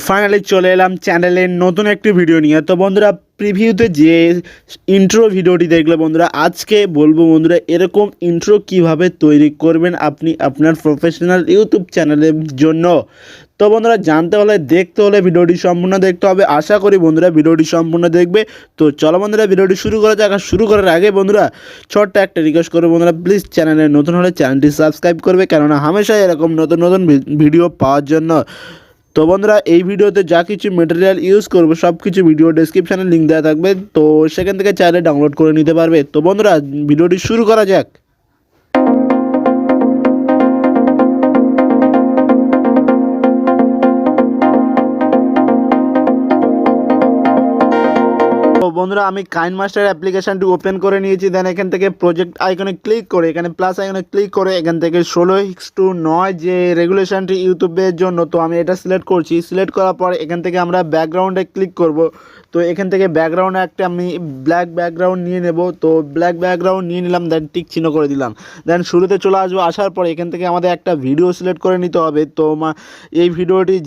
Finally চলে এলাম চ্যানেলের নতুন একটি ভিডিও নিয়ে। তো বন্ধুরা, প্রিভিউতে যে ইন্ট্রো ভিডিওটি দেখলে বন্ধুরা, আজকে বলবো বন্ধুরা এরকম ইন্ট্রো কিভাবে তৈরি করবেন আপনি আপনার প্রফেশনাল ইউটিউব চ্যানেলের জন্য। তো বন্ধুরা, জানতে হলে দেখতে হলে ভিডিওটি সম্পূর্ণ দেখতে হবে। আশা করি বন্ধুরা ভিডিওটি সম্পূর্ণ দেখবে। তো চলো বন্ধুরা, ভিডিওটি শুরু করা যাক। আর শুরু করার আগে বন্ধুরা ছোট্ট একটা রিকোয়েস্ট করবো বন্ধুরা, প্লিজ চ্যানেলে নতুন হলে চ্যানেলটি সাবস্ক্রাইব করবে, কেননা হামেশাই এরকম নতুন নতুন ভিডিও পাওয়ার জন্য। তো বন্ধুরা, এই ভিডিওতে যা কিছু মেটেরিয়াল ইউজ করবো সব কিছু ভিডিও ডেসক্রিপশানে লিঙ্ক দেওয়া থাকবে, তো সেখান থেকে চাইলে ডাউনলোড করে নিতে পারবে। তো বন্ধুরা, ভিডিওটি শুরু করা যাক। তো বন্ধুরা, আমি কাইনমাস্টার অ্যাপ্লিকেশানটি ওপেন করে নিয়েছি। দেন এখান থেকে প্রজেক্ট আইকনে ক্লিক করে এখানে প্লাস আইকনে ক্লিক করে এখান থেকে 16:9 যে রেগুলেশনটি ইউটিউবের জন্য, তো আমি এটা সিলেক্ট করছি। সিলেক্ট করার পর এখান থেকে আমরা ব্যাকগ্রাউন্ডে ক্লিক করব। তো এখান থেকে ব্যাকগ্রাউন্ডে একটা আমি ব্ল্যাক ব্যাকগ্রাউন্ড নিয়ে নেব। তো ব্ল্যাক ব্যাকগ্রাউন্ড নিয়ে নিলাম, দেন টিক চিহ্ন করে দিলাম। দেন শুরুতে চলে আসবো। আসার পর এখান থেকে আমাদের একটা ভিডিও সিলেক্ট করে নিতে হবে। তো এই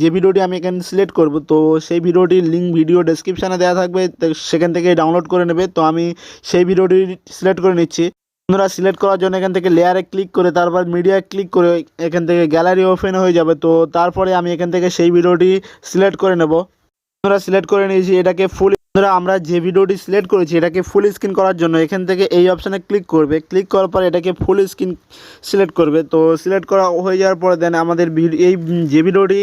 যে ভিডিওটি আমি এখানে সিলেক্ট করব, তো সেই ভিডিওটির লিঙ্ক ভিডিও ডেসক্রিপশানে দেওয়া থাকবে, সেখান থেকে ডাউনলোড করে নেবে। তো আমি সেই ভিডিওটি সিলেক্ট করে নিচ্ছি। আপনারা সিলেক্ট করার জন্য এখান থেকে লেয়ারে ক্লিক করে তারপর মিডিয়ায় ক্লিক করে এখান থেকে গ্যালারি ওপেন হয়ে যাবে। তো তারপরে আমি এখান থেকে সেই ভিডিওটি সিলেক্ট করে নেব। আপনারা সিলেক্ট করে নিয়েছি এটাকে ফুল। আমরা যে ভিডিওটি সিলেক্ট করেছি এটাকে ফুল স্ক্রিন করার জন্য এখান থেকে এই অপশানে ক্লিক করবে। ক্লিক করার পর এটাকে ফুল স্ক্রিন সিলেক্ট করবে। তো সিলেক্ট করা হয়ে যাওয়ার পরে দেন আমাদের এই যে ভিডিওটি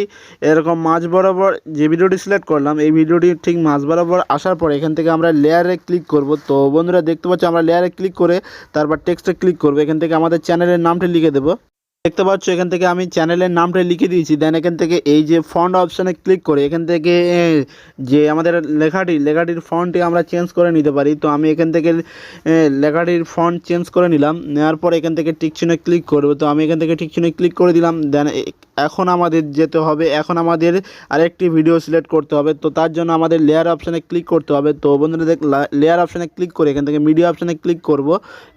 এরকম মাঝ বরাবর যে ভিডিওটি সিলেক্ট করলাম, এই ভিডিওটি ঠিক মাঝ বরাবর আসার পরে এখান থেকে আমরা লেয়ারে ক্লিক করব। তো বন্ধুরা দেখতে পাচ্ছ, আমরা লেয়ারে ক্লিক করে তারপর টেক্সটে ক্লিক করবো। এখান থেকে আমাদের চ্যানেলের নামটি লিখে দেবো। দেখতে পাচ্ছ এখান থেকে আমি চ্যানেলের নামটা লিখে দিয়েছি। দেন এখান থেকে এই যে ফন্ট অপশানে ক্লিক করে এখান থেকে যে আমাদের লেখাটির ফন্টটি আমরা চেঞ্জ করে নিতে পারি। তো আমি এখান থেকে লেখাটির ফন্ট চেঞ্জ করে নিলাম। নেওয়ার পর এখান থেকে টিক চিহ্নে ক্লিক করব। তো আমি এখান থেকে টিক চিহ্নে ক্লিক করে দিলাম। দেন এখন আমাদের যেতে হবে, এখন আমাদের আরেকটি ভিডিও সিলেক্ট করতে হবে। তো তার জন্য আমাদের লেয়ার অপশানে ক্লিক করতে হবে। তো বন্ধুরা লেয়ার অপশানে ক্লিক করে এখান থেকে মিডিয়া অপশানে ক্লিক করব।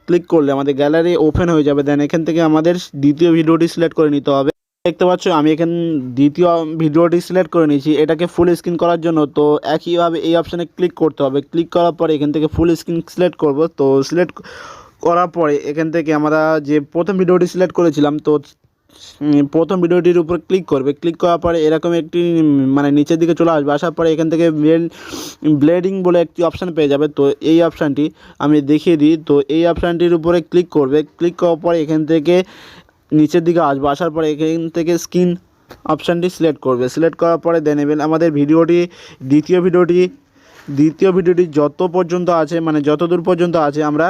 ক্লিক করলে আমাদের গ্যালারি ওপেন হয়ে যাবে। দেন এখান থেকে আমাদের দ্বিতীয় ভিডিওটি সিলেক্ট করে নিতে হবে। দেখতে পাচ্ছ আমি এখানে দ্বিতীয় ভিডিওটি সিলেক্ট করে নিয়েছি এটাকে ফুল স্ক্রিন করার জন্য। তো একইভাবে এই অপশানে ক্লিক করতে হবে। ক্লিক করার পরে এখান থেকে ফুল স্ক্রিন সিলেক্ট করব। তো সিলেক্ট করার পরে এখান থেকে আমরা যে প্রথম ভিডিওটি সিলেক্ট করেছিলাম, তো প্রথম ভিডিওটির উপর ক্লিক করবে। ক্লিক করার পরে এরকম একটি নিচের দিকে চলে আসবে। আসার পরে এখান থেকে ব্লেডিং বলে একটি অপশান পেয়ে যাবে। তো এই অপশানটি আমি দেখিয়ে দিই। তো এই অপশানটির উপরে ক্লিক করবে। ক্লিক করার পরে এখান থেকে নিচের দিকে আসবে। আসার পরে এখান থেকে স্ক্রিন অপশানটি সিলেক্ট করবে। সিলেক্ট করার পরে দেন নেবেন আমাদের দ্বিতীয় ভিডিওটি যত পর্যন্ত আছে যত দূর পর্যন্ত আছে আমরা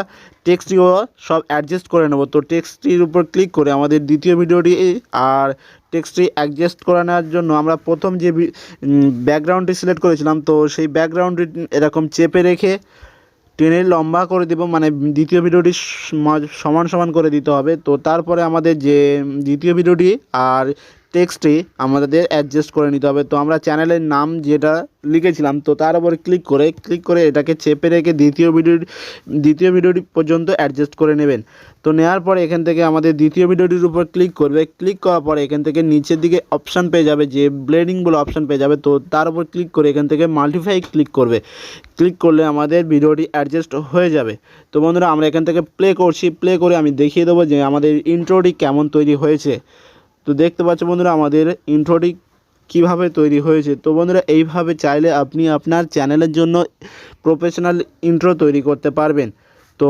টেক্সটটিও সব অ্যাডজাস্ট করে নেব। তো টেক্সটটির উপর ক্লিক করে আমাদের দ্বিতীয় ভিডিওটি আর টেক্সটটি অ্যাডজাস্ট করে নেওয়ার জন্য আমরা প্রথম যে ব্যাকগ্রাউন্ডটি সিলেক্ট করেছিলাম, তো সেই ব্যাকগ্রাউন্ডটি এরকম চেপে রেখে টেনে লম্বা করে দেবো, দ্বিতীয় ভিডিওটি সমান করে দিতে হবে। তো তারপরে আমাদের যে দ্বিতীয় ভিডিওটি আর টেক্সটটি আমাদের অ্যাডজাস্ট করে নিতে হবে। তো আমরা চ্যানেলের নাম যেটা লিখেছিলাম, তো তার উপরে ক্লিক করে এটাকে চেপে রেখে দ্বিতীয় ভিডিওটি পর্যন্ত অ্যাডজাস্ট করে নেবেন। তো নেওয়ার পরে এখান থেকে আমাদের দ্বিতীয় ভিডিওটির উপর ক্লিক করবে। ক্লিক করার পরে এখান থেকে নিচের দিকে অপশান পেয়ে যাবে, যে ব্লেডিং বলে অপশান পেয়ে যাবে। তো তার উপর ক্লিক করে এখান থেকে মাল্টিফাই ক্লিক করবে। ক্লিক করলে আমাদের ভিডিওটি অ্যাডজাস্ট হয়ে যাবে। তো বন্ধুরা, আমরা এখান থেকে প্লে করছি। প্লে করে আমি দেখিয়ে দেবো যে আমাদের ইন্ট্রোটি কেমন তৈরি হয়েছে। তো দেখতে পাচ্ছ বন্ধুরা আমাদের ইন্ট্রোটি কীভাবে তৈরি হয়েছে। তো বন্ধুরা, এইভাবে চাইলে আপনি আপনার চ্যানেলের জন্য প্রফেশনাল ইন্ট্রো তৈরি করতে পারবেন। তো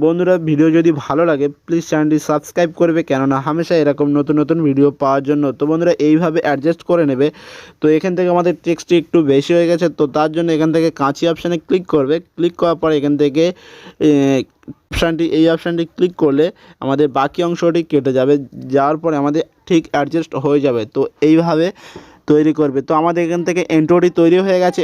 বন্ধুরা, ভিডিও যদি ভালো লাগে প্লিজ চ্যানেলটি সাবস্ক্রাইব করবে, কেননা হামেশা এরকম নতুন নতুন ভিডিও পাওয়ার জন্য। তো বন্ধুরা, এইভাবে অ্যাডজাস্ট করে নেবে। তো এখান থেকে আমাদের টেক্সটটি একটু বেশি হয়ে গেছে, তো তার জন্য এখান থেকে কাঁচি অপশানে ক্লিক করবে। ক্লিক করার পর এখান থেকে এই অপশানটি ক্লিক করলে আমাদের বাকি অংশটি কেটে যাবে। যাওয়ার পরে আমাদের ঠিক অ্যাডজাস্ট হয়ে যাবে। তো এইভাবে তৈরি করবে। তো আমাদের এখান থেকে ইন্ট্রোটি তৈরি হয়ে গেছে।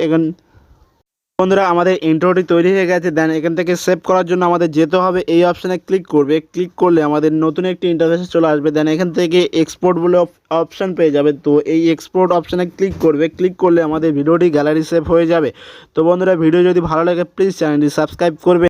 বন্ধুরা, আমাদের ইন্ট্রোটি তৈরি হয়ে গেছে। দেন এখান থেকে সেভ করার জন্য আমাদের যেতে হবে, এই অপশানে ক্লিক করবে। ক্লিক করলে আমাদের নতুন একটি ইন্টারফেসে চলে আসবে। দেন এখান থেকে এক্সপোর্ট বলে অপশান পেয়ে যাবে। তো এই এক্সপোর্ট অপশানে ক্লিক করবে। ক্লিক করলে আমাদের ভিডিওটি গ্যালারি সেভ হয়ে যাবে। তো বন্ধুরা, ভিডিও যদি ভালো লাগে প্লিজ চ্যানেলটি সাবস্ক্রাইব করবে।